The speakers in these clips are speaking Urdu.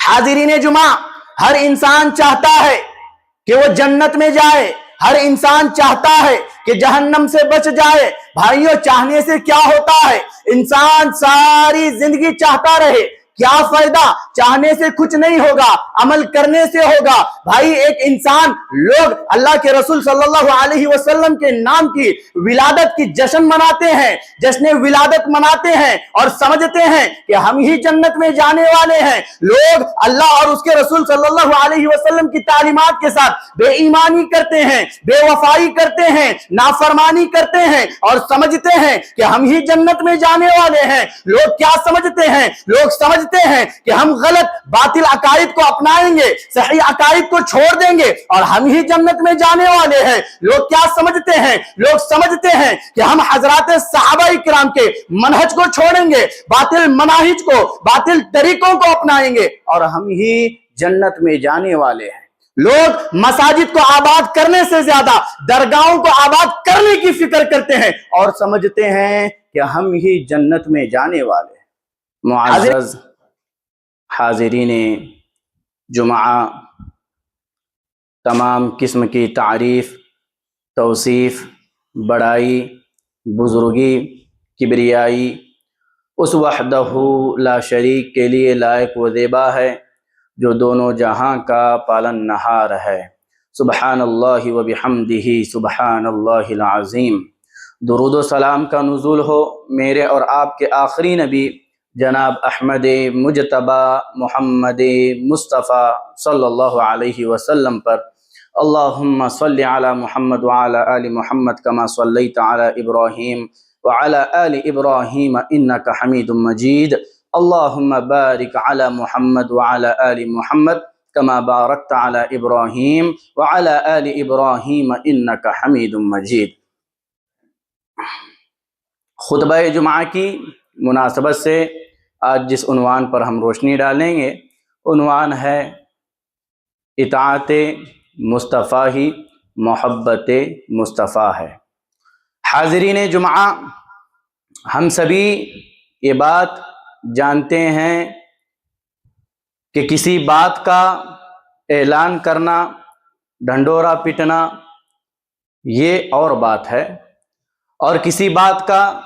حاضرین جمعہ، ہر انسان چاہتا ہے کہ وہ جنت میں جائے، ہر انسان چاہتا ہے کہ جہنم سے بچ جائے۔ بھائیوں، چاہنے سے کیا ہوتا ہے؟ انسان ساری زندگی چاہتا رہے، کیا فائدہ؟ چاہنے سے کچھ نہیں ہوگا، عمل کرنے سے ہوگا۔ بھائی، ایک انسان، لوگ اللہ کے رسول صلی اللہ علیہ وسلم کے نام کی ولادت کی جشن مناتے ہیں، جشن ولادت مناتے ہیں اور سمجھتے ہیں کہ ہم ہی جنت میں جانے والے ہیں۔ لوگ اللہ اور اس کے رسول صلی اللہ علیہ وسلم کی تعلیمات کے ساتھ بے ایمانی کرتے ہیں، بے وفائی کرتے ہیں، نافرمانی کرتے ہیں اور سمجھتے ہیں کہ ہم ہی جنت میں جانے والے ہیں۔ لوگ کیا سمجھتے ہیں؟ لوگ سمجھتے ہیں کہ ہم غلط باطل عقائد کو اپنائیں گے، صحیح عقائد کو چھوڑ دیں گے اور ہم ہی جنت میں جانے والے ہیں۔ لوگ کیا سمجھتے ہیں؟ لوگ سمجھتے ہیں کہ ہم حضرات صحابہ کرام کے منہج کو چھوڑیں گے، باطل مناہج کو، باطل طریقوں کو اپنائیں گے اور ہم ہی جنت میں جانے والے ہیں۔ لوگ مساجد کو آباد کرنے سے زیادہ درگاہوں کو آباد کرنے کی فکر کرتے ہیں اور سمجھتے ہیں کہ ہم ہی جنت میں جانے والے ہیں۔ معزز حاضرین جمعہ، تمام قسم کی تعریف، توصیف، بڑائی، بزرگی، کبریائی اس وحدہ لا شریک کے لیے لائق و زیبا ہے جو دونوں جہاں کا پالن نہار ہے۔ سبحان اللہ و بحمدہ، سبحان اللہ العظیم۔ درود و سلام کا نزول ہو میرے اور آپ کے آخری نبی جناب احمد مجتبی محمد مصطفیٰ صلی اللہ علیہ وسلم پر۔ اللہم صلی علی محمد وعلی آل محمد کما صلیت علی ابراہیم وعلی آل ابراہیم انک حمید مجید۔ اللہم بارک علی محمد وعلی آل محمد کما بارکت علی ابراہیم وعلی آل ابراہیم انک حمید مجید۔ خطبہ جمعہ کی مناسبت سے آج جس عنوان پر ہم روشنی ڈالیں گے، عنوان ہے اطاعت مصطفیٰ ہی محبت مصطفیٰ ہے۔ حاضرین جمعہ، ہم سبھی یہ بات جانتے ہیں کہ کسی بات کا اعلان کرنا، ڈھنڈورا پیٹنا یہ اور بات ہے، اور کسی بات کا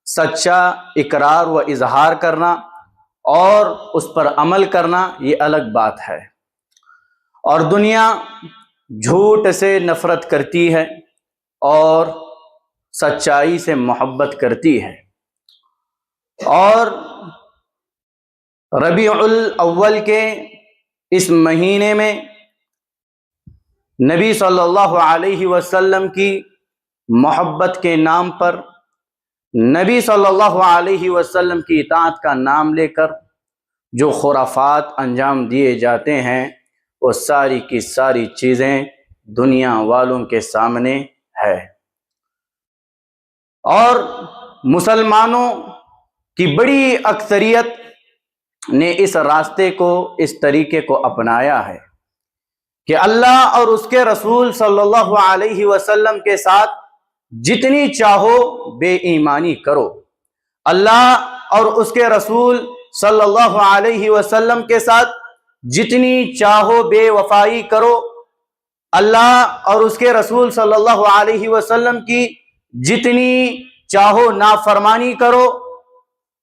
سچا اقرار و اظہار کرنا اور اس پر عمل کرنا یہ الگ بات ہے۔ اور دنیا جھوٹ سے نفرت کرتی ہے اور سچائی سے محبت کرتی ہے۔ اور ربیع الاول کے اس مہینے میں نبی صلی اللہ علیہ وسلم کی محبت کے نام پر، نبی صلی اللہ علیہ وسلم کی اطاعت کا نام لے کر جو خرافات انجام دیے جاتے ہیں، وہ ساری کی ساری چیزیں دنیا والوں کے سامنے ہے۔ اور مسلمانوں کی بڑی اکثریت نے اس راستے کو، اس طریقے کو اپنایا ہے کہ اللہ اور اس کے رسول صلی اللہ علیہ وسلم کے ساتھ جتنی چاہو بے ایمانی کرو، اللہ اور اس کے رسول صلی اللہ علیہ وسلم کے ساتھ جتنی چاہو بے وفائی کرو، اللہ اور اس کے رسول صلی اللہ علیہ وسلم کی جتنی چاہو نافرمانی کرو،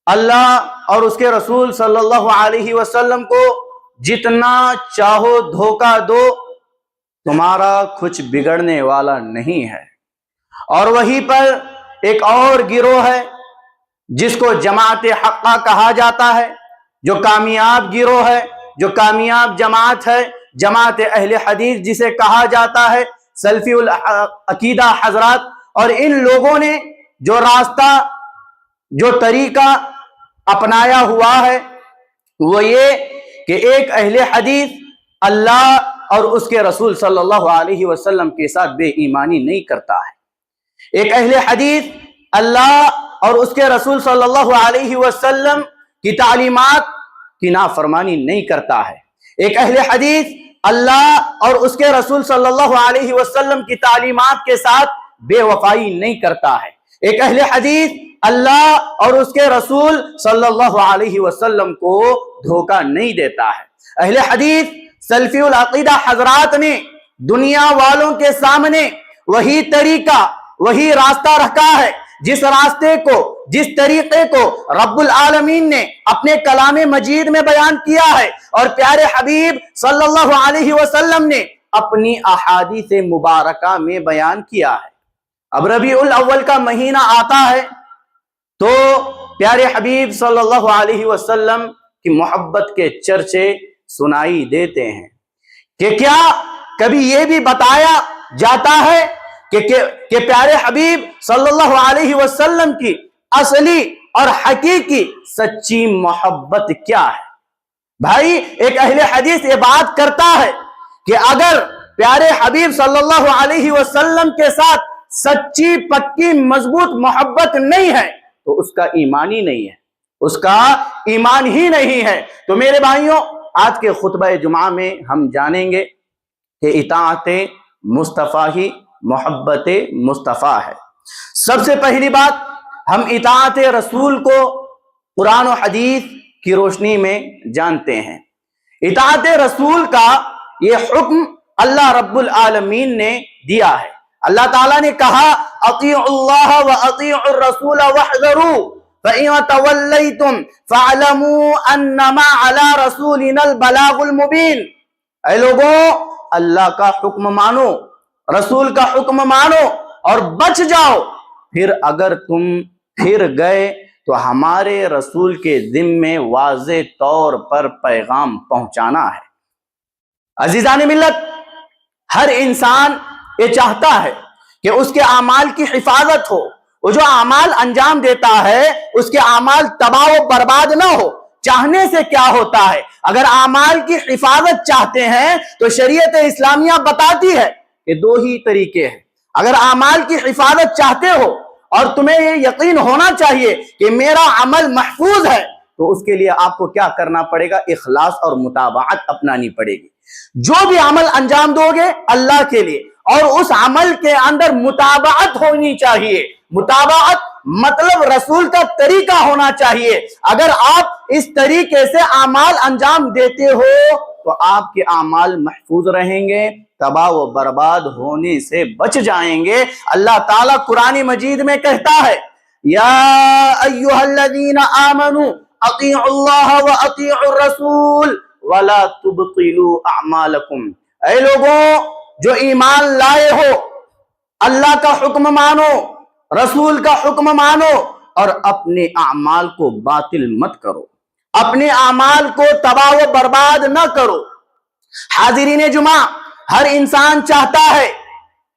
اللہ اور اس کے رسول صلی اللہ علیہ وسلم کو جتنا چاہو دھوکہ دو، تمہارا کچھ بگڑنے والا نہیں ہے۔ اور وہیں پر ایک اور گروہ ہے جس کو جماعت حقہ کہا جاتا ہے، جو کامیاب گروہ ہے، جو کامیاب جماعت ہے، جماعت اہل حدیث جسے کہا جاتا ہے، سلفی العقیدہ حضرات۔ اور ان لوگوں نے جو راستہ، جو طریقہ اپنایا ہوا ہے وہ یہ کہ ایک اہل حدیث اللہ اور اس کے رسول صلی اللہ علیہ وسلم کے ساتھ بے ایمانی نہیں کرتا ہے۔ ایک اہل حدیث اللہ اور اس کے رسول صلی اللہ علیہ وسلم کی تعلیمات کی نافرمانی نہیں کرتا ہے۔ ایک اہل حدیث اللہ اور اس کے رسول صلی اللہ علیہ وسلم کی تعلیمات کے ساتھ بے وفائی نہیں کرتا ہے۔ ایک اہل حدیث اللہ اور اس کے رسول صلی اللہ علیہ وسلم کو دھوکہ نہیں دیتا ہے۔ اہل حدیث سلفی العقیدہ حضرات نے دنیا والوں کے سامنے وہی طریقہ، وہی راستہ رکھا ہے، جس راستے کو، جس طریقے کو رب العالمین نے اپنے کلام مجید میں بیان کیا ہے اور پیارے حبیب صلی اللہ علیہ وسلم نے اپنی احادیث مبارکہ میں بیان کیا ہے۔ اب ربیع الاول کا مہینہ آتا ہے تو پیارے حبیب صلی اللہ علیہ وسلم کی محبت کے چرچے سنائی دیتے ہیں کہ کیا کبھی یہ بھی بتایا جاتا ہے کہ پیارے حبیب صلی اللہ علیہ وسلم کی اصلی اور حقیقی سچی محبت کیا ہے؟ بھائی ایک اہل حدیث یہ بات کرتا ہے کہ اگر پیارے حبیب صلی اللہ علیہ وسلم کے ساتھ سچی پکی مضبوط محبت نہیں ہے تو اس کا ایمان ہی نہیں ہے، اس کا ایمان ہی نہیں ہے۔ تو میرے بھائیوں، آج کے خطبہ جمعہ میں ہم جانیں گے کہ اطاعت مصطفیٰ ہی محبت مصطفیٰ ہے۔ سب سے پہلی بات، ہم اطاعت رسول کو قرآن و حدیث کی روشنی میں جانتے ہیں۔ اطاعت رسول کا یہ حکم اللہ رب العالمین نے دیا ہے۔ اللہ تعالیٰ نے کہا اطیعوا اللہ و اطیعوا الرسول واحذروا فَإِن تَوَلَّيْتُمْ فَاعْلَمُوا أَنَّمَا عَلَى رَسُولِنَا الْبَلَاغُ الْمُبِينُ۔ اے لوگوں، اللہ کا حکم مانو، رسول کا حکم مانو اور بچ جاؤ، پھر اگر تم پھر گئے تو ہمارے رسول کے ذمے واضح طور پر پیغام پہنچانا ہے۔ عزیزان ملت، ہر انسان یہ چاہتا ہے کہ اس کے اعمال کی حفاظت ہو، وہ جو اعمال انجام دیتا ہے اس کے اعمال تباہ و برباد نہ ہو۔ چاہنے سے کیا ہوتا ہے؟ اگر اعمال کی حفاظت چاہتے ہیں تو شریعت اسلامیہ بتاتی ہے کہ دو ہی طریقے ہیں۔ اگر اعمال کی حفاظت چاہتے ہو اور تمہیں یہ یقین ہونا چاہیے کہ میرا عمل محفوظ ہے تو اس کے لیے آپ کو کیا کرنا پڑے گا؟ اخلاص اور متابعت اپنانی پڑے گی۔ جو بھی عمل انجام دو گے اللہ کے لیے، اور اس عمل کے اندر متابعت ہونی چاہیے۔ متابعت مطلب رسول کا طریقہ ہونا چاہیے۔ اگر آپ اس طریقے سے اعمال انجام دیتے ہو تو آپ کے اعمال محفوظ رہیں گے، تباہ و برباد ہونے سے بچ جائیں گے۔ اللہ تعالیٰ قرآن مجید میں کہتا ہے یا ایھا الذین آمنوا اطیعوا اللہ و اطیعوا الرسول ولا تبطلوا اعمالکم۔ اے لوگوں جو ایمان لائے ہو، اللہ کا حکم مانو، رسول کا حکم مانو اور اپنے اعمال کو باطل مت کرو، اپنے اعمال کو تباہ و برباد نہ کرو۔ حاضرین جمعہ، ہر انسان چاہتا ہے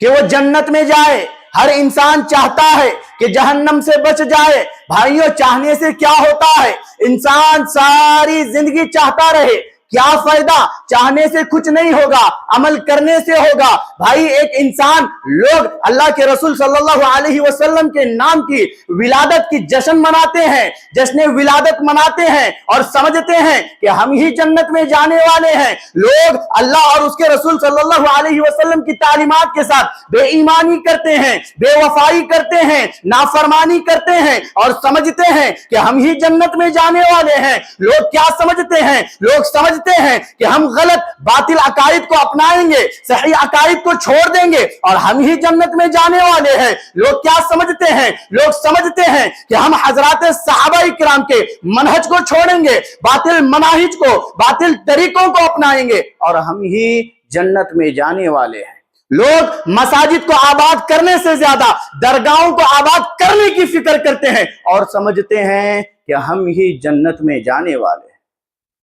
کہ وہ جنت میں جائے، ہر انسان چاہتا ہے کہ جہنم سے بچ جائے۔ بھائیوں، چاہنے سے کیا ہوتا ہے؟ انسان ساری زندگی چاہتا رہے، کیا فائدہ؟ چاہنے سے کچھ نہیں ہوگا، عمل کرنے سے ہوگا۔ بھائی ایک انسان، لوگ اللہ کے رسول صلی اللہ علیہ وسلم کے نام کی ولادت کی جشن مناتے ہیں، جشن ولادت مناتے ہیں اور سمجھتے ہیں کہ ہم ہی جنت میں جانے والے ہیں۔ لوگ اللہ اور اس کے رسول صلی اللہ علیہ وسلم کی تعلیمات کے ساتھ بے ایمانی کرتے ہیں، بے وفائی کرتے ہیں، نافرمانی کرتے ہیں اور سمجھتے ہیں کہ ہم ہی جنت میں جانے والے ہیں۔ لوگ کیا سمجھتے ہیں؟ لوگ سمجھتے ہیں کہ ہم غلط باطل عقائد کو اپنائیں گے، صحیح عقائد کو چھوڑ دیں گے اور ہم ہی جنت میں جانے والے ہیں۔ لوگ کیا سمجھتے ہیں؟ لوگ سمجھتے ہیں کہ ہم حضرات صحابہ کرام کے منہج کو چھوڑیں گے، باطل مناہج کو، باطل طریقوں کو اپنائیں گے اور ہم ہی جنت میں جانے والے ہیں۔ لوگ مساجد کو آباد کرنے سے زیادہ درگاہوں کو آباد کرنے کی فکر کرتے ہیں اور سمجھتے ہیں کہ ہم ہی جنت میں جانے والے ہیں۔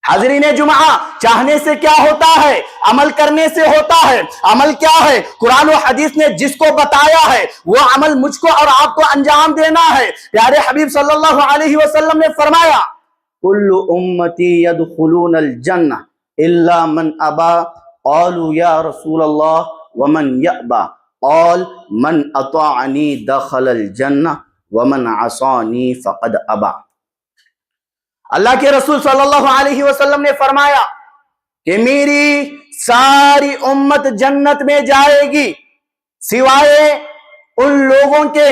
حاضرین جمعہ، چاہنے سے کیا ہوتا ہے؟ عمل کرنے سے ہوتا ہے۔ عمل کیا ہے؟ قرآن و حدیث نے جس کو بتایا ہے وہ عمل مجھ کو اور آپ کو انجام دینا ہے۔ پیارے حبیب صلی اللہ علیہ وسلم نے فرمایا کل امتی یدخلون الجنہ الا من ابا، قالوا یا رسول اللہ ومن یأبا، قال من اطاعنی دخل الجنہ ومن عصانی فقد ابا۔ اللہ کے رسول صلی اللہ علیہ وسلم نے فرمایا کہ میری ساری امت جنت میں جائے گی سوائے ان لوگوں کے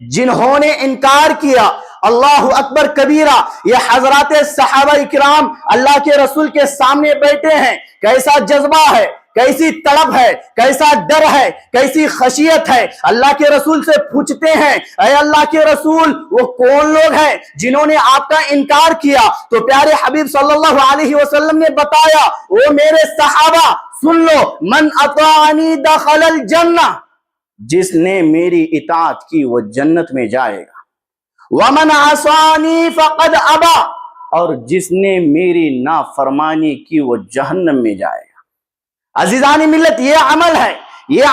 جنہوں نے انکار کیا، اللہ اکبر کبیرہ، یہ حضرات صحابہ کرام اللہ کے رسول کے سامنے بیٹھے ہیں، کیسا جذبہ ہے، کیسی تڑپ ہے، کیسا ڈر ہے، کیسی خشیت ہے۔ اللہ کے رسول سے پوچھتے ہیں، اے اللہ کے رسول، وہ کون لوگ ہیں جنہوں نے آپ کا انکار کیا؟ تو پیارے حبیب صلی اللہ علیہ وسلم نے بتایا، وہ میرے صحابہ، سن لو، من اطاعنی دخل الجنہ، جس نے میری اطاعت کی وہ جنت میں جائے گا، ومن عصانی فقد ابا، اور جس نے میری نافرمانی کی وہ جہنم میں جائے گا۔ عزیزان ملت، یہ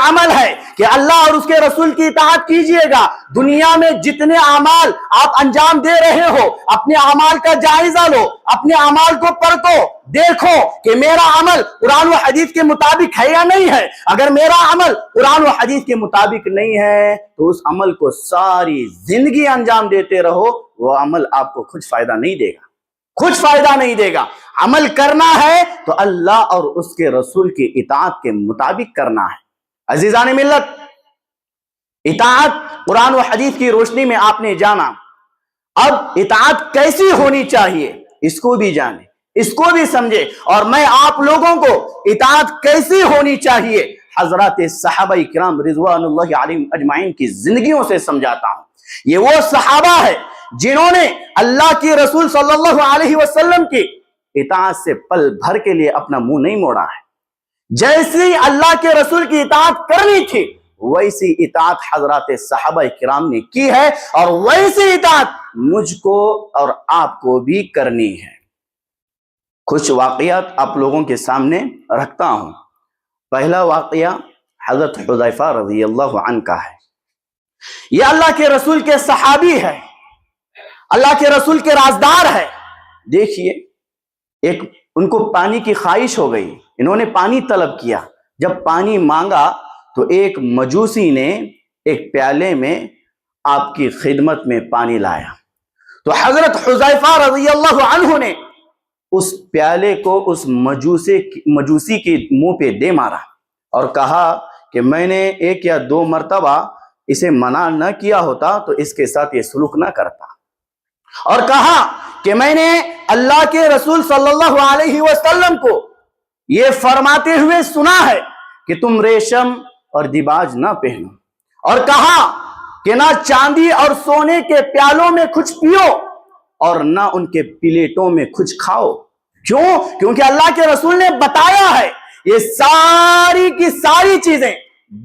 عمل ہے کہ اللہ اور اس کے رسول کی اطاعت کیجئے گا۔ دنیا میں جتنے اعمال آپ انجام دے رہے ہو، اپنے اعمال کا جائزہ لو، اپنے اعمال کو پرکھو، دیکھو کہ میرا عمل قرآن و حدیث کے مطابق ہے یا نہیں ہے۔ اگر میرا عمل قرآن و حدیث کے مطابق نہیں ہے تو اس عمل کو ساری زندگی انجام دیتے رہو، وہ عمل آپ کو کچھ فائدہ نہیں دے گا۔ عمل کرنا ہے تو اللہ اور اس کے رسول کی اطاعت کے مطابق کرنا ہے۔ عزیزان ملت، اطاعت قرآن و حدیث کی روشنی میں آپ نے جانا، اب اطاعت کیسی ہونی چاہیے اس کو بھی جانے، اس کو بھی سمجھے، اور میں آپ لوگوں کو اطاعت کیسی ہونی چاہیے حضرات صحابہ کرام رضوان اللہ علیہم اجمعین کی زندگیوں سے سمجھاتا ہوں۔ یہ وہ صحابہ ہے جنہوں نے اللہ کی رسول صلی اللہ علیہ وسلم کی اطاعت سے پل بھر کے لیے اپنا منہ نہیں موڑا ہے۔ جیسی اللہ کے رسول کی اطاعت کرنی تھی ویسی اطاعت حضرات صحابہ کرام نے کی ہے، اور ویسی اطاعت مجھ کو اور آپ کو بھی کرنی ہے۔ کچھ واقعات آپ لوگوں کے سامنے رکھتا ہوں۔ پہلا واقعہ حضرت حذیفہ رضی اللہ عنہ کا ہے۔ یہ اللہ کے رسول کے صحابی ہے، اللہ کے رسول کے رازدار ہے۔ دیکھیے، ایک ان کو پانی کی خواہش ہو گئی، انہوں نے پانی طلب کیا۔ جب پانی مانگا تو ایک مجوسی نے ایک پیالے میں آپ کی خدمت میں پانی لایا، تو حضرت حذیفہ رضی اللہ عنہ نے اس پیالے کو اس مجوسی کے منہ پہ دے مارا اور کہا کہ میں نے 1 یا 2 مرتبہ اسے منع نہ کیا ہوتا تو اس کے ساتھ یہ سلوک نہ کرتا، اور کہا کہ میں نے اللہ کے رسول صلی اللہ علیہ وسلم کو یہ فرماتے ہوئے سنا ہے کہ تم ریشم اور دیباج نہ پہنو، اور کہا کہ نہ چاندی اور سونے کے پیالوں میں کچھ پیو اور نہ ان کے پلیٹوں میں کچھ کھاؤ۔ کیوں؟ کیونکہ اللہ کے رسول نے بتایا ہے یہ ساری کی ساری چیزیں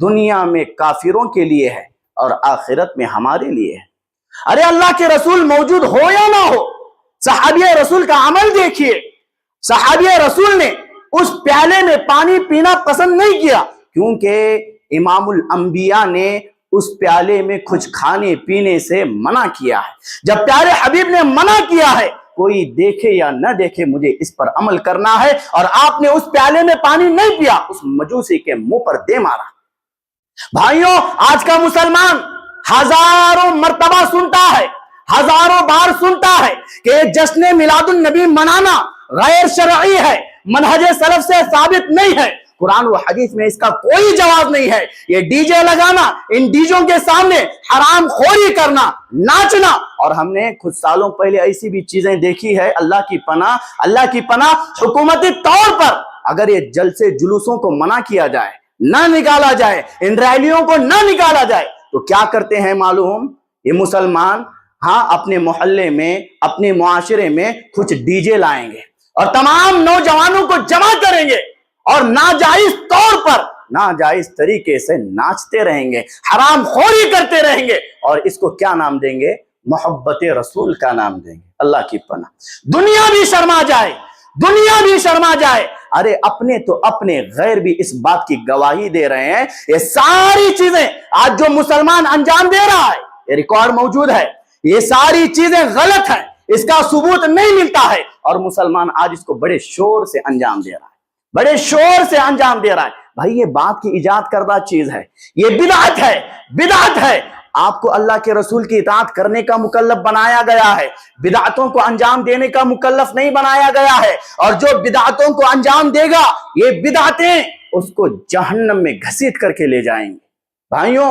دنیا میں کافروں کے لیے ہے اور آخرت میں ہمارے لیے ہے۔ ارے اللہ کے رسول موجود ہو یا نہ ہو، صحابی رسول کا عمل دیکھیے۔ صحابی رسول نے اس پیالے میں پانی پینا پسند نہیں کیا، کیونکہ امام الانبیاء نے اس پیالے میں کچھ کھانے پینے سے منع کیا ہے۔ جب پیارے حبیب نے منع کیا ہے، کوئی دیکھے یا نہ دیکھے مجھے اس پر عمل کرنا ہے، اور آپ نے اس پیالے میں پانی نہیں پیا، اس مجوسی کے منہ پر دے مارا۔ بھائیوں، آج کا مسلمان ہزاروں مرتبہ سنتا ہے، ہزاروں بار سنتا ہے کہ جشن میلاد النبی منانا غیر شرعی ہے، منہج سلف سے ثابت نہیں ہے۔ قرآن و حدیث میں اس کا کوئی جواب نہیں ہے۔ یہ ڈی جے لگانا، ان ڈیجوں کے سامنے حرام خوری کرنا، ناچنا، اور ہم نے کچھ سالوں پہلے ایسی بھی چیزیں دیکھی ہے، اللہ کی پناہ حکومتی طور پر اگر یہ جلسے جلوسوں کو منع کیا جائے، نہ نکالا جائے، ان ریلیوں کو نہ نکالا جائے، تو کیا کرتے ہیں معلوم؟ یہ مسلمان اپنے محلے میں، اپنے معاشرے میں کچھ ڈی جے لائیں گے اور تمام نوجوانوں کو جمع کریں گے اور ناجائز طور پر، ناجائز طریقے سے ناچتے رہیں گے، حرام خوری کرتے رہیں گے، اور اس کو کیا نام دیں گے؟ محبت رسول کا نام دیں گے۔ اللہ کی پناہ، دنیا بھی شرما جائے۔ ارے اپنے غیر بھی اس بات کی گواہی دے رہے ہیں۔ یہ ساری چیزیں آج جو مسلمان انجام دے رہا ہے، یہ ریکارڈ موجود ہے، یہ ساری چیزیں غلط ہیں، اس کا ثبوت نہیں ملتا ہے، اور مسلمان آج اس کو بڑے شور سے انجام دے رہا ہے، بھائی یہ بات کی ایجاد کردہ چیز ہے، یہ بدعت ہے۔ آپ کو اللہ کے رسول کی اطاعت کرنے کا مکلف بنایا گیا ہے، بدعتوں کو انجام دینے کا مکلف نہیں بنایا گیا ہے، اور جو بدعتوں کو انجام دے گا، یہ بدعتیں اس کو جہنم میں گھسیٹ کر کے لے جائیں گے۔ بھائیوں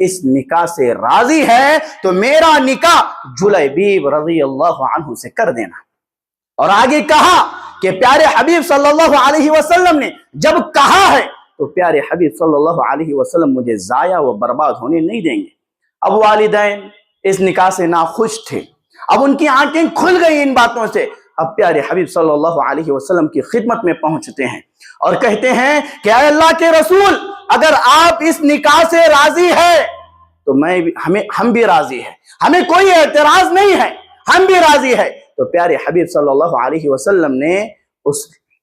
اس نکاح سے راضی ہے تو میرا نکاح جلیبیب رضی اللہ عنہ سے کر دینا۔ اور آگے کہا کہ پیارے حبیب صلی اللہ علیہ وسلم نے جب کہا ہے تو پیارے حبیب صلی اللہ علیہ وسلم مجھے ضائع و برباد ہونے نہیں دیں گے۔ اب والدین اس نکاح سے ناخوش تھے، اب ان کی آنکھیں کھل گئی ان باتوں سے۔ اب پیارے حبیب صلی اللہ علیہ وسلم کی خدمت میں پہنچتے ہیں اور کہتے ہیں کہ اے اللہ کے رسول، اگر آپ اس نکاح سے راضی ہے تو ہم بھی راضی ہیں، ہمیں کوئی اعتراض نہیں ہے، ہم بھی راضی ہے۔ تو پیارے حبیب صلی اللہ علیہ وسلم نے اس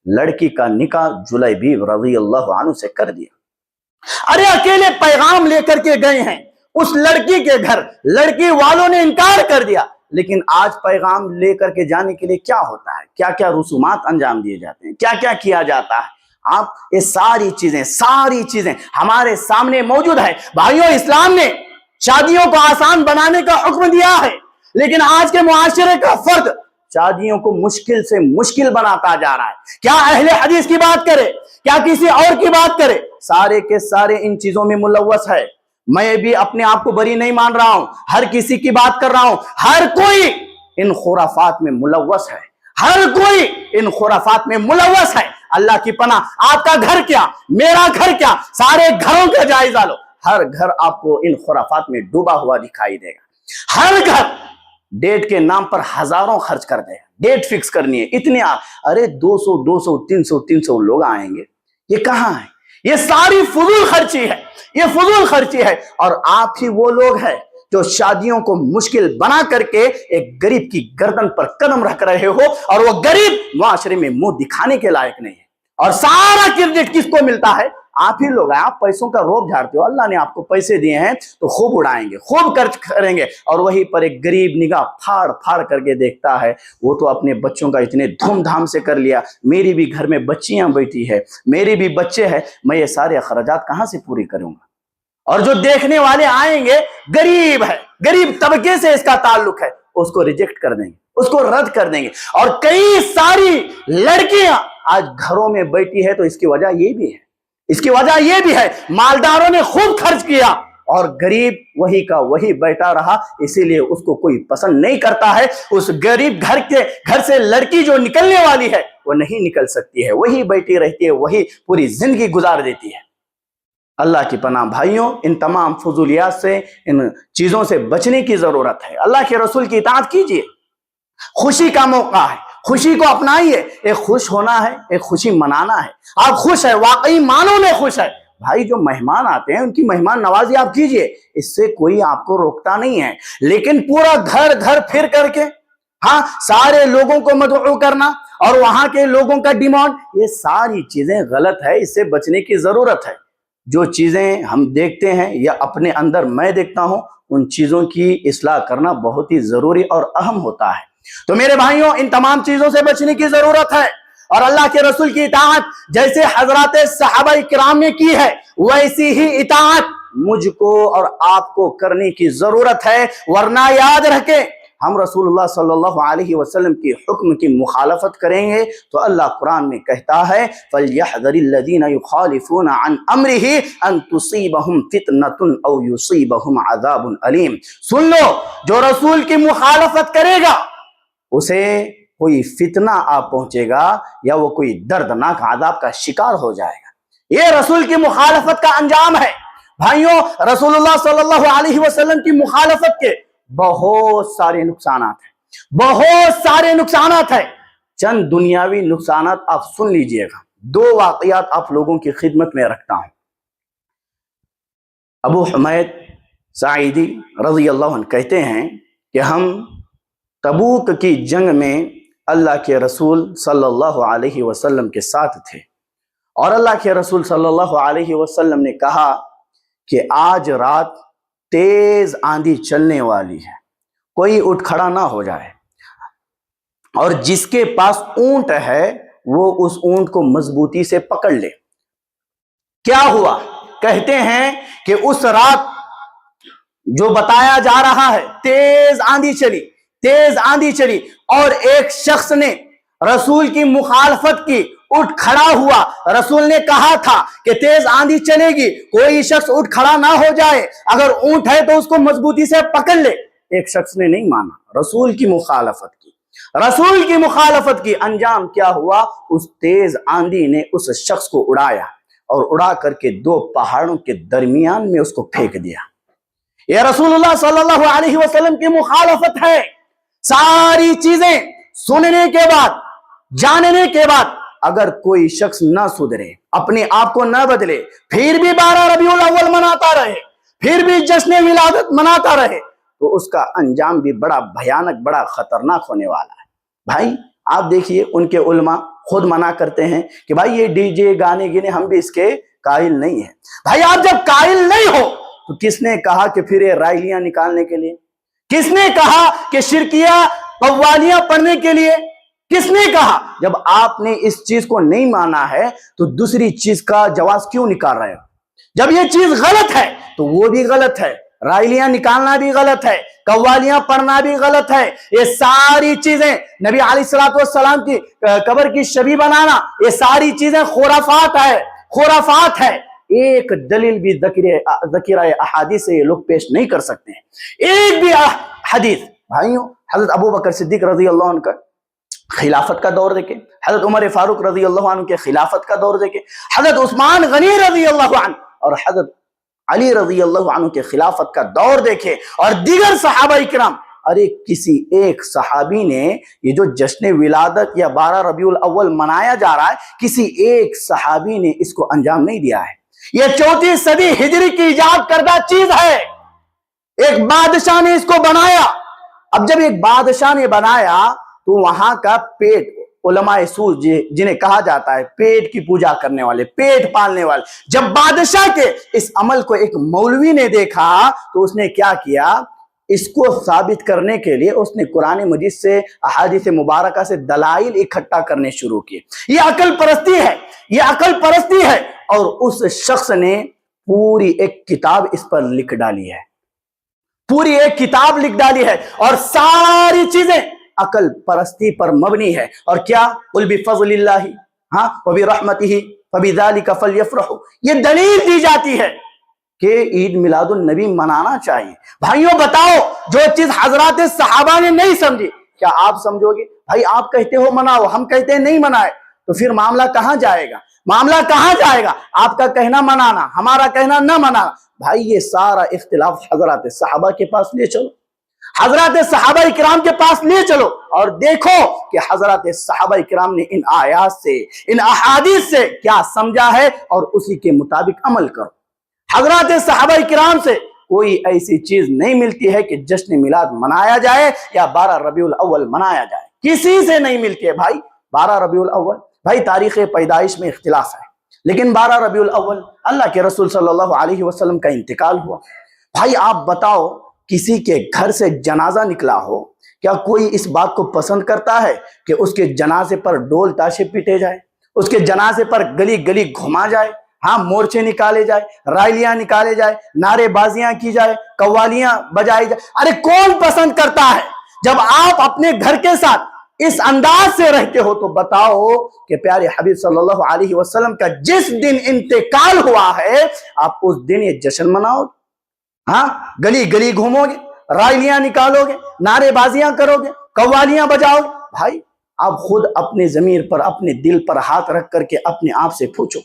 لڑکی کا نکاح جلیبیب رضی اللہ عنہ سے کر دیا۔ ارے اکیلے پیغام لے کر کے گئے ہیں اس لڑکی کے گھر، لڑکی والوں نے انکار کر دیا، لیکن آج پیغام لے کر کے جانے کے لیے کیا ہوتا ہے، کیا کیا رسومات انجام دیے جاتے ہیں، کیا کیا کیا جاتا ہے۔ آپ یہ ساری چیزیں ہمارے سامنے موجود ہے۔ بھائیوں، اسلام نے شادیوں کو آسان بنانے کا حکم دیا ہے، لیکن آج کے معاشرے کا فرد شادیوں کو مشکل سے مشکل بناتا جا رہا ہے۔ کیا اہل حدیث کی بات کرے، کیا کسی اور کی بات کرے، سارے کے سارے ان چیزوں میں ملوث ہے۔ میں بھی اپنے آپ کو بری نہیں مان رہا ہوں، ہر کسی کی بات کر رہا ہوں، ہر کوئی ان خرافات میں ملوث ہے، ہر کوئی ان خرافات میں ملوث ہے۔ اللہ کی پناہ، آپ کا گھر کیا، میرا گھر کیا، سارے گھروں کا جائزہ لو، ہر گھر آپ کو ان خرافات میں ڈوبا ہوا دکھائی دے گا۔ ہر گھر ڈیٹ کے نام پر ہزاروں خرچ کر دے گا، ڈیٹ فکس کرنی ہے، اتنے ارے 200 300 لوگ آئیں گے، یہ کہاں ہے؟ یہ ساری فضول خرچی ہے، یہ فضول خرچی ہے۔ اور آپ ہی وہ لوگ ہیں جو شادیوں کو مشکل بنا کر کے ایک غریب کی گردن پر قدم رکھ رہے ہو، اور وہ غریب معاشرے میں منہ دکھانے کے لائق نہیں ہے، اور سارا کریڈٹ کس کو ملتا ہے؟ آپ ہی لوگ ہیں۔ آپ پیسوں کا روب جھاڑتے ہو، اللہ نے آپ کو پیسے دیے ہیں تو خوب اڑائیں گے، خوب خرچ کریں گے، اور وہیں پر ایک غریب نگاہ پھاڑ پھاڑ کر کے دیکھتا ہے، وہ تو اپنے بچوں کا اتنے دھوم دھام سے کر لیا، میری بھی گھر میں بچیاں بیٹھی ہے، میری بھی بچے ہیں، میں یہ سارے اخراجات کہاں سے پوری کروں گا؟ اور جو دیکھنے والے آئیں گے غریب ہے، غریب طبقے سے اس کا تعلق ہے، اس کو ریجیکٹ کر دیں گے، اس کو رد کر دیں گے۔ اور کئی ساری لڑکیاں آج گھروں میں بیٹھی ہے تو اس کی وجہ یہ بھی ہے، اس کی وجہ یہ بھی ہے مالداروں نے خوب خرچ کیا اور غریب وہی کا وہی بیٹھا رہا، اسی لیے اس کو کوئی پسند نہیں کرتا ہے۔ اس غریب گھر سے لڑکی جو نکلنے والی ہے وہ نہیں نکل سکتی ہے، وہی بیٹھی رہتی ہے، وہی پوری زندگی گزار دیتی ہے۔ اللہ کی پناہ بھائیوں، ان تمام فضولیات سے، ان چیزوں سے بچنے کی ضرورت ہے۔ اللہ کے رسول کی اطاعت کیجیے، خوشی کا موقع ہے، خوشی کو اپنائیے۔ ایک خوش ہونا ہے، ایک خوشی منانا ہے۔ آپ خوش ہیں، واقعی معنوں میں خوش ہے، بھائی جو مہمان آتے ہیں ان کی مہمان نوازی آپ کیجیے، اس سے کوئی آپ کو روکتا نہیں ہے، لیکن پورا گھر گھر پھر کر کے سارے لوگوں کو مدعو کرنا اور وہاں کے لوگوں کا ڈیمانڈ، یہ ساری چیزیں غلط ہے، اس سے بچنے کی ضرورت ہے۔ جو چیزیں ہم دیکھتے ہیں یا اپنے اندر میں دیکھتا ہوں، ان چیزوں کی اصلاح کرنا بہت ہی ضروری اور اہم ہوتا ہے۔ تو میرے بھائیوں، ان تمام چیزوں سے بچنے کی ضرورت ہے، اور اللہ کے رسول کی اطاعت جیسے حضرات صحابہ کرام نے کی ہے ویسی ہی اطاعت مجھ کو اور آپ کو کرنے کی ضرورت ہے، ورنہ یاد رکھیں ہم رسول اللہ صلی اللہ علیہ وسلم کی حکم کی مخالفت کریں گے تو اللہ قرآن میں کہتا ہے فَلْيَحْذَرِ الَّذِينَ يُخَالِفُونَ عَنْ أَمْرِهِ أَن تُصِيبَهُمْ فِتْنَةٌ أَوْ يُصِيبَهُمْ عَذَابٌ أَلِيمٌ۔ سن لو، جو رسول کی مخالفت کرے گا اسے کوئی فتنہ آ پہنچے گا یا وہ کوئی دردناک عذاب کا شکار ہو جائے گا۔ یہ رسول کی مخالفت کا انجام ہے۔ بھائیوں، رسول اللہ صلی اللہ علیہ وسلم کی مخالفت کے بہت سارے نقصانات ہیں، بہت سارے نقصانات ہیں۔ چند دنیاوی نقصانات آپ سن لیجئے گا، دو واقعات آپ لوگوں کی خدمت میں رکھتا ہوں۔ ابو حمید ساعدی رضی اللہ عنہ کہتے ہیں کہ ہم تبوک کی جنگ میں اللہ کے رسول صلی اللہ علیہ وسلم کے ساتھ تھے، اور اللہ کے رسول صلی اللہ علیہ وسلم نے کہا کہ آج رات تیز آندھی چلنے والی ہے، کوئی اٹھ کھڑا نہ ہو جائے، اور جس کے پاس اونٹ ہے وہ اس اونٹ کو مضبوطی سے پکڑ لے۔ کیا ہوا؟ کہتے ہیں کہ اس رات جو بتایا جا رہا ہے تیز آندھی چلی، تیز آندھی چلی، اور ایک شخص نے رسول کی مخالفت کی، اٹھ کھڑا ہوا. رسول نے کہا تھا کہ تیز آندھی چلے گی, کوئی شخص اٹھ کھڑا نہ ہو جائے, اگر اونٹ ہے تو اس کو مضبوطی سے پکڑ لے. ایک شخص نے نہیں مانا, رسول کی مخالفت کی, رسول کی مخالفت کی. انجام کیا ہوا؟ اس تیز آندھی نے اس شخص کو اڑایا اور اڑا کر کے دو پہاڑوں کے درمیان میں اس کو پھینک دیا. یہ رسول اللہ صلی اللہ علیہ وسلم کی مخالفت ہے. ساری چیزیں سننے کے بعد, جاننے کے بعد, اگر کوئی شخص نہ سدھرے, اپنے آپ کو نہ بدلے, پھر بھی 12 ربیع الاول مناتا رہے, پھر بھی جشن ولادت مناتا رہے, تو اس کا انجام بھی بڑا بھیانک, بڑا خطرناک ہونے والا ہے. بھائی آپ دیکھیے, ان کے علماء خود منع کرتے ہیں کہ بھائی یہ ڈی جے گانے گینے ہم بھی اس کے قائل نہیں ہیں. بھائی آپ جب قائل نہیں ہو تو کس نے کہا کہ پھر یہ رائلیاں نکالنے کے لیے؟ کس نے کہا کہ شرکیاں قوالیاں پڑھنے کے لیے؟ کس نے کہا؟ جب آپ نے اس چیز کو نہیں مانا ہے تو دوسری چیز کا جواز کیوں نکال رہے ہو؟ جب یہ چیز غلط ہے تو وہ بھی غلط ہے, رائلیاں نکالنا بھی غلط ہے, قوالیاں پڑھنا بھی غلط ہے. یہ ساری چیزیں, نبی علیہ السلام کی قبر کی شبیہ بنانا, یہ ساری چیزیں خرافات ہے, خرافات ہے. ایک دلیل بھی ذکیرہ احادیث سے یہ لوگ پیش نہیں کر سکتے ہیں, ایک بھی حدیث. بھائیوں, حضرت ابو بکر صدیق رضی اللہ عنہ کا خلافت کا دور دیکھیں, حضرت عمر فاروق رضی اللہ عنہ کے خلافت کا دور دیکھیں, حضرت عثمان غنی رضی اللہ عنہ اور حضرت علی رضی اللہ عنہ کے خلافت کا دور دیکھیں, اور دیگر صحابہ اکرام. ارے کسی ایک صحابی نے یہ جو جشن ولادت یا 12 ربیع الاول منایا جا رہا ہے, کسی ایک صحابی نے اس کو انجام نہیں دیا ہے. یہ 4 صدی ہجری کی ایجاد کردہ چیز ہے. ایک بادشاہ نے اس کو بنایا. اب جب ایک بادشاہ نے بنایا تو وہاں کا پیٹ, علماء سو جنہیں کہا جاتا ہے پیٹ کی پوجا کرنے والے, پیٹ پالنے والے, جب بادشاہ کے اس عمل کو ایک مولوی نے دیکھا تو اس نے کیا کیا؟ اس کو ثابت کرنے کے لیے اس نے قرآن مجید سے, احادیث مبارکہ سے دلائل اکٹھا کرنے شروع کیے. یہ عقل پرستی ہے, یہ عقل پرستی ہے. اور اس شخص نے پوری ایک کتاب اس پر لکھ ڈالی ہے, پوری ایک کتاب لکھ ڈالی ہے, اور ساری چیزیں عقل پرستی پر مبنی ہے. اور کیا؟ قل بفضل اللہ وبرحمتہ فبذلک فلیفرحوا, یہ دلیل دی جاتی ہے کہ عید میلاد النبی منانا چاہیے. بھائیوں بتاؤ, جو چیز حضرات صحابہ نے نہیں سمجھی, کیا آپ سمجھو گے؟ بھائی آپ کہتے ہو مناؤ, ہم کہتے ہیں نہیں منائے, تو پھر معاملہ کہاں جائے گا؟ معاملہ کہاں جائے گا؟ آپ کا کہنا منانا, ہمارا کہنا نہ منانا. بھائی یہ سارا اختلاف حضرات صحابہ کے پاس لے چلو, حضرات صحابہ اکرام کے پاس لے چلو, اور دیکھو کہ حضرات صحابہ اکرام نے ان آیات سے, ان احادیث سے کیا سمجھا ہے, اور اسی کے مطابق عمل کرو. حضرات صحابہ اکرام سے کوئی ایسی چیز نہیں ملتی ہے کہ جشن میلاد منایا جائے یا 12 ربیع الاول منایا جائے, کسی سے نہیں ملتی ہے. بھائی 12 ربیع الاول, بھائی تاریخ پیدائش میں اختلاف ہے, لیکن 12 ربیع الاول اللہ کے رسول صلی اللہ علیہ وسلم کا انتقال ہوا. بھائی آپ بتاؤ, کسی کے گھر سے جنازہ نکلا ہو, کیا کوئی اس بات کو پسند کرتا ہے کہ اس کے جنازے پر ڈول تاشے پیٹے جائے, اس کے جنازے پر گلی گلی گھما جائے, ہاں مورچے نکالے جائے, رائلیاں نکالے جائے, نعرے بازیاں کی جائے, قوالیاں بجائی جائے؟ ارے کون پسند کرتا ہے؟ جب آپ اپنے گھر کے ساتھ اس انداز سے رہتے ہو تو بتاؤ کہ پیارے حبیب صلی اللہ علیہ وسلم کا جس دن انتقال ہوا ہے, آپ اس دن یہ جشن مناؤ گے؟ ہاں گلی گلی گھومو گے, رائلیاں نکالو گے, نعرے بازیاں کرو گے, قوالیاں بجاؤ گے؟ بھائی آپ خود اپنے ضمیر پر, اپنے دل پر ہاتھ رکھ کر کے اپنے آپ سے پوچھو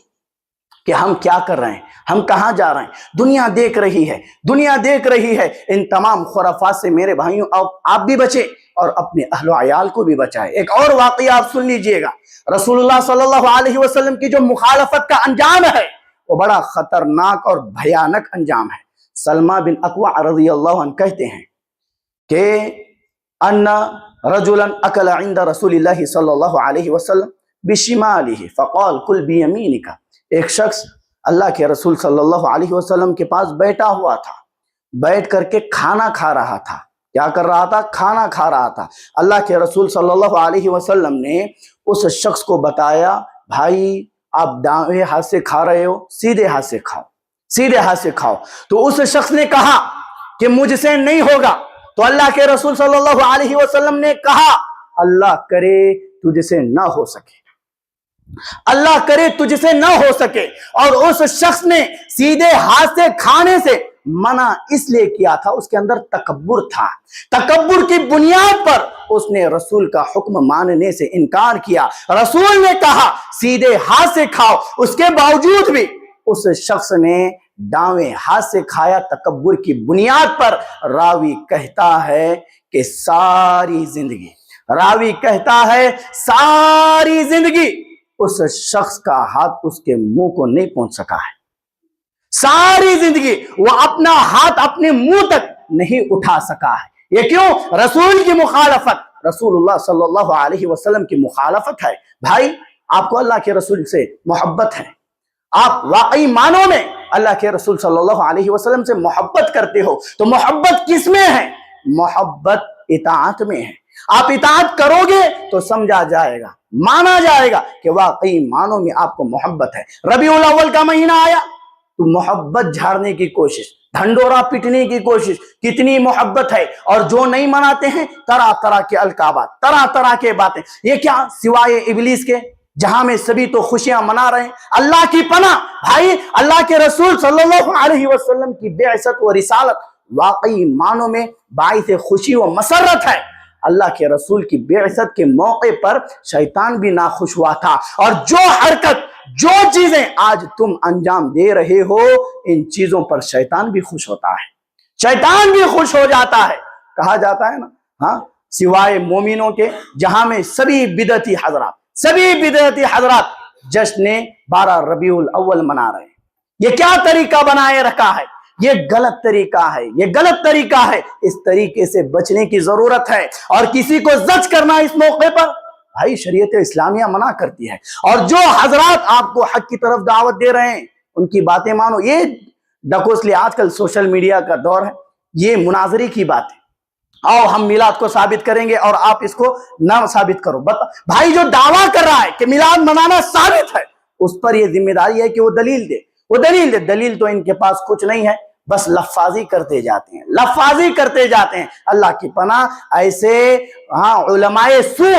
کہ ہم کیا کر رہے ہیں, ہم کہاں جا رہے ہیں؟ دنیا دیکھ رہی ہے, دنیا دیکھ رہی ہے. ان تمام خرافات سے میرے بھائیوں آپ بھی بچے اور اپنے اہل و عیال کو بھی بچائے. ایک اور واقعہ آپ سن لیجئے گا. رسول اللہ صلی اللہ علیہ وسلم کی جو مخالفت کا انجام ہے وہ بڑا خطرناک اور بھیانک انجام ہے. سلمہ بن اکوع رضی اللہ عنہ کہتے ہیں کہ ان رجلا اکل عند رسول اللہ صلی اللہ علیہ وسلم بشمالہ فقال کل بیمینک. ایک شخص اللہ کے رسول صلی اللہ علیہ وسلم کے پاس بیٹھا ہوا تھا, بیٹھ کر کے کھانا کھا رہا تھا. کیا کر رہا تھا؟ کھانا کھا رہا تھا. اللہ کے رسول صلی اللہ علیہ وسلم نے اس شخص کو بتایا, بھائی آپ دائیں ہاتھ سے کھا رہے ہو, سیدھے ہاتھ سے کھاؤ, سیدھے ہاتھ سے کھاؤ. تو اس شخص نے کہا کہ مجھ سے نہیں ہوگا. تو اللہ کے رسول صلی اللہ علیہ وسلم نے کہا اللہ کرے تجھ سے نہ ہو سکے. اللہ کرے تجھ سے نہ ہو سکے۔ اور اس شخص نے سیدھے ہاتھ سے کھانے سے منع اس لیے کیا تھا، اس کے اندر تکبر تھا، تکبر کی بنیاد پر اس نے رسول کا حکم ماننے سے انکار کیا۔ رسول نے کہا سیدھے ہاتھ سے کھاؤ، اس کے باوجود بھی اس شخص نے دائیں ہاتھ سے کھایا تکبر کی بنیاد پر۔ راوی کہتا ہے کہ ساری زندگی اس شخص کا ہاتھ اس کے منہ کو نہیں پہنچ سکا ہے، ساری زندگی وہ اپنا ہاتھ اپنے منہ تک نہیں اٹھا سکا ہے۔ یہ کیوں؟ رسول کی مخالفت، رسول اللہ صلی اللہ علیہ وسلم کی مخالفت ہے۔ بھائی، آپ کو اللہ کے رسول سے محبت ہے، آپ واقعی معنوں میں اللہ کے رسول صلی اللہ علیہ وسلم سے محبت کرتے ہو، تو محبت کس میں ہے؟ محبت اطاعت میں ہے۔ آپ اطاعت کرو گے تو سمجھا جائے گا، مانا جائے گا کہ واقعی معنوں میں آپ کو محبت ہے۔ ربیع الاول کا مہینہ آیا تو محبت جھاڑنے کی کوشش، ڈھنڈورا پٹنے کی کوشش، کتنی محبت ہے۔ اور جو نہیں مناتے ہیں طرح طرح کے القابات، طرح طرح کے باتیں، یہ کیا سوائے ابلیس کے جہاں میں سبھی تو خوشیاں منا رہے ہیں۔ اللہ کی پناہ بھائی، اللہ کے رسول صلی اللہ علیہ وسلم کی بعثت و رسالت واقعی معنوں میں باعث خوشی و مسرت ہے۔ اللہ کے رسول کی بعثت کے موقع پر شیطان بھی ناخوش ہوا تھا، اور جو حرکت، جو چیزیں آج تم انجام دے رہے ہو، ان چیزوں پر شیطان بھی خوش ہوتا ہے، شیطان بھی خوش ہو جاتا ہے۔ کہا جاتا ہے نا، ہاں، سوائے مومنوں کے جہاں میں سبھی بدعتی حضرات جشن 12 ربیع الاول منا رہے ہیں۔ یہ کیا طریقہ بنائے رکھا ہے؟ یہ غلط طریقہ ہے، اس طریقے سے بچنے کی ضرورت ہے۔ اور کسی کو زج کرنا اس موقع پر بھائی شریعت اسلامیہ منع کرتی ہے۔ اور جو حضرات آپ کو حق کی طرف دعوت دے رہے ہیں ان کی باتیں مانو۔ یہ ڈکوسلی آج کل سوشل میڈیا کا دور ہے، یہ مناظرے کی بات ہے۔ آؤ ہم میلاد کو ثابت کریں گے اور آپ اس کو نہ ثابت کرو۔ بھائی جو دعویٰ کر رہا ہے کہ میلاد منانا ثابت ہے، اس پر یہ ذمہ داری ہے کہ وہ دلیل دے، دلیل تو ان کے پاس کچھ نہیں ہے، بس لفاظی کرتے جاتے ہیں۔ اللہ کی پناہ ایسے علماء سو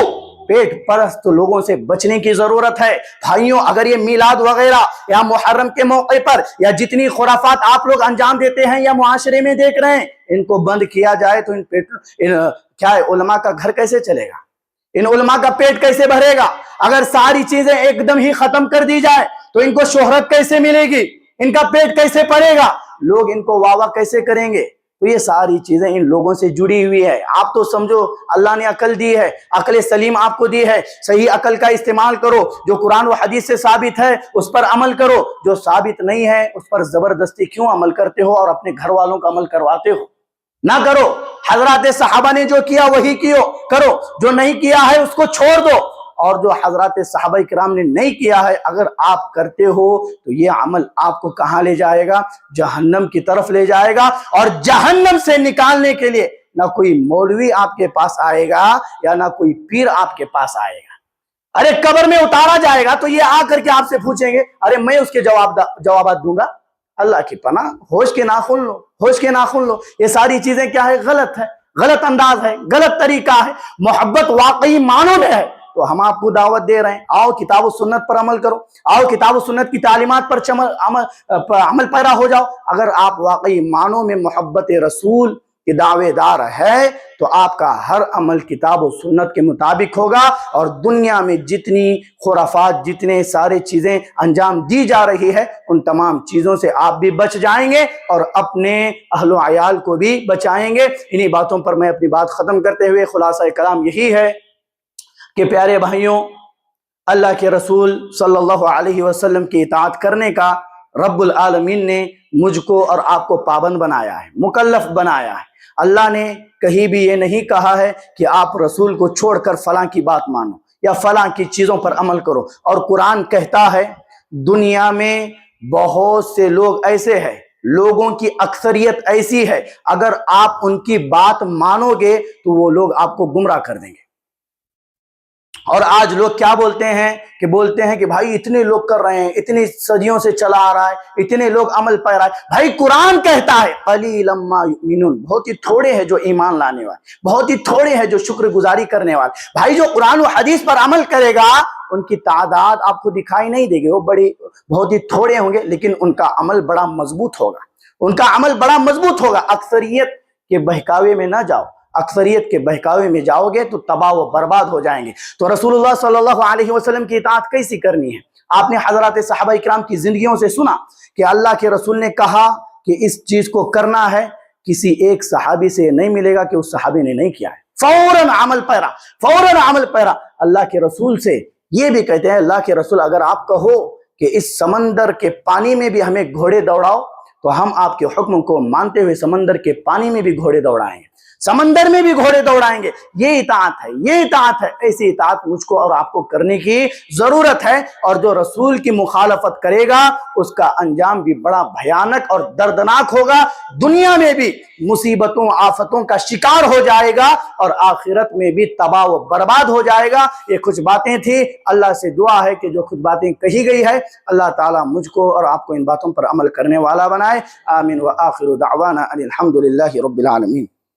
پیٹ پرست لوگوں سے بچنے کی ضرورت ہے۔ بھائیوں، اگر یہ میلاد وغیرہ یا محرم کے موقع پر یا جتنی خرافات آپ لوگ انجام دیتے ہیں یا معاشرے میں دیکھ رہے ہیں، ان کو بند کیا جائے تو علماء کا گھر کیسے چلے گا؟ ان علماء کا پیٹ کیسے بھرے گا؟ اگر ساری چیزیں ایک دم ہی ختم کر دی جائے تو ان کو شہرت کیسے ملے گی؟ ان کا پیٹ کیسے پڑے گا؟ لوگ ان کو واہ واہ کیسے کریں گے؟ تو یہ ساری چیزیں ان لوگوں سے جڑی ہوئی ہے۔ آپ تو سمجھو اللہ نے عقل دی ہے، عقل سلیم آپ کو دی ہے، صحیح عقل کا استعمال کرو، جو قرآن و حدیث سے ثابت ہے اس پر عمل کرو، جو ثابت نہیں ہے اس پر زبردستی کیوں عمل کرتے ہو اور اپنے گھر والوں کا عمل کرواتے ہو؟ نہ کرو۔ حضرات صحابہ نے جو کیا وہی کرو، جو نہیں کیا ہے اس کو چھوڑ دو، اور جو حضرات صحابہ کرام نے نہیں کیا ہے اگر آپ کرتے ہو تو یہ عمل آپ کو کہاں لے جائے گا؟ جہنم کی طرف لے جائے گا۔ اور جہنم سے نکالنے کے لیے نہ کوئی مولوی آپ کے پاس آئے گا یا نہ کوئی پیر آپ کے پاس آئے گا۔ ارے قبر میں اتارا جائے گا تو یہ آ کر کے آپ سے پوچھیں گے، ارے میں اس کے جوابات دوں گا؟ اللہ کی پناہ، ہوش کے ناخن لو۔ یہ ساری چیزیں کیا ہے؟ غلط ہے، غلط انداز ہے، غلط طریقہ ہے۔ محبت واقعی معنوں میں ہے تو ہم آپ کو دعوت دے رہے ہیں، آؤ کتاب و سنت پر عمل کرو، آؤ کتاب و سنت کی تعلیمات پر عمل پیرا ہو جاؤ۔ اگر آپ واقعی معنوں میں محبت رسول کے دعوے دار ہے تو آپ کا ہر عمل کتاب و سنت کے مطابق ہوگا، اور دنیا میں جتنی خرافات، جتنے سارے چیزیں انجام دی جا رہی ہے ان تمام چیزوں سے آپ بھی بچ جائیں گے اور اپنے اہل و عیال کو بھی بچائیں گے۔ انہی باتوں پر میں اپنی بات ختم کرتے ہوئے خلاصہ کلام یہی ہے کہ پیارے بھائیوں، اللہ کے رسول صلی اللہ علیہ وسلم کی اطاعت کرنے کا رب العالمین نے مجھ کو اور آپ کو پابند بنایا ہے، مکلف بنایا ہے۔ اللہ نے کہیں بھی یہ نہیں کہا ہے کہ آپ رسول کو چھوڑ کر فلاں کی بات مانو یا فلاں کی چیزوں پر عمل کرو۔ اور قرآن کہتا ہے دنیا میں بہت سے لوگ ایسے ہیں، لوگوں کی اکثریت ایسی ہے، اگر آپ ان کی بات مانو گے تو وہ لوگ آپ کو گمراہ کر دیں گے۔ اور آج لوگ کیا بولتے ہیں کہ بھائی اتنے لوگ کر رہے ہیں، اتنی صدیوں سے چلا آ رہا ہے، اتنے لوگ عمل پیرا ہے۔ بھائی قرآن کہتا ہے قلیلا ما یؤمنون، بہت ہی تھوڑے ہیں جو ایمان لانے والے، بہت ہی تھوڑے ہیں جو شکر گزاری کرنے والے۔ بھائی جو قرآن و حدیث پر عمل کرے گا ان کی تعداد آپ کو دکھائی نہیں دے گی، وہ بہت ہی تھوڑے ہوں گے، لیکن ان کا عمل بڑا مضبوط ہوگا، ان کا عمل بڑا مضبوط ہوگا۔ اکثریت کے بہکاوے میں نہ جاؤ، اکثریت کے بہکاوے میں جاؤ گے تو تباہ و برباد ہو جائیں گے۔ تو رسول اللہ صلی اللہ علیہ وسلم کی اطاعت کیسی کرنی ہے؟ آپ نے حضرات صحابہ اکرام کی زندگیوں سے سنا کہ اللہ کے رسول نے کہا کہ اس چیز کو کرنا ہے، کسی ایک صحابی سے نہیں ملے گا کہ اس صحابی نے نہیں کیا ہے، فوراً عمل پیرا، فوراً عمل پیرا۔ اللہ کے رسول سے یہ بھی کہتے ہیں اللہ کے رسول اگر آپ کہو کہ اس سمندر کے پانی میں بھی ہمیں گھوڑے دوڑاؤ تو ہم آپ کے حکم کو مانتے ہوئے سمندر کے پانی میں بھی گھوڑے دوڑائیں گے، سمندر میں بھی گھوڑے دوڑائیں گے۔ یہ اطاعت ہے، یہ اطاعت ہے۔ ایسی اطاعت مجھ کو اور آپ کو کرنے کی ضرورت ہے، اور جو رسول کی مخالفت کرے گا اس کا انجام بھی بڑا بھیانک اور دردناک ہوگا، دنیا میں بھی مصیبتوں آفتوں کا شکار ہو جائے گا اور آخرت میں بھی تباہ و برباد ہو جائے گا۔ یہ کچھ باتیں تھی، اللہ سے دعا ہے کہ جو کچھ باتیں کہی گئی ہے اللہ تعالیٰ مجھ کو اور آپ کو ان باتوں پر عمل کرنے والا بنائے۔ آمین۔ وآخر دعوانا ان الحمد للہ رب العالمین۔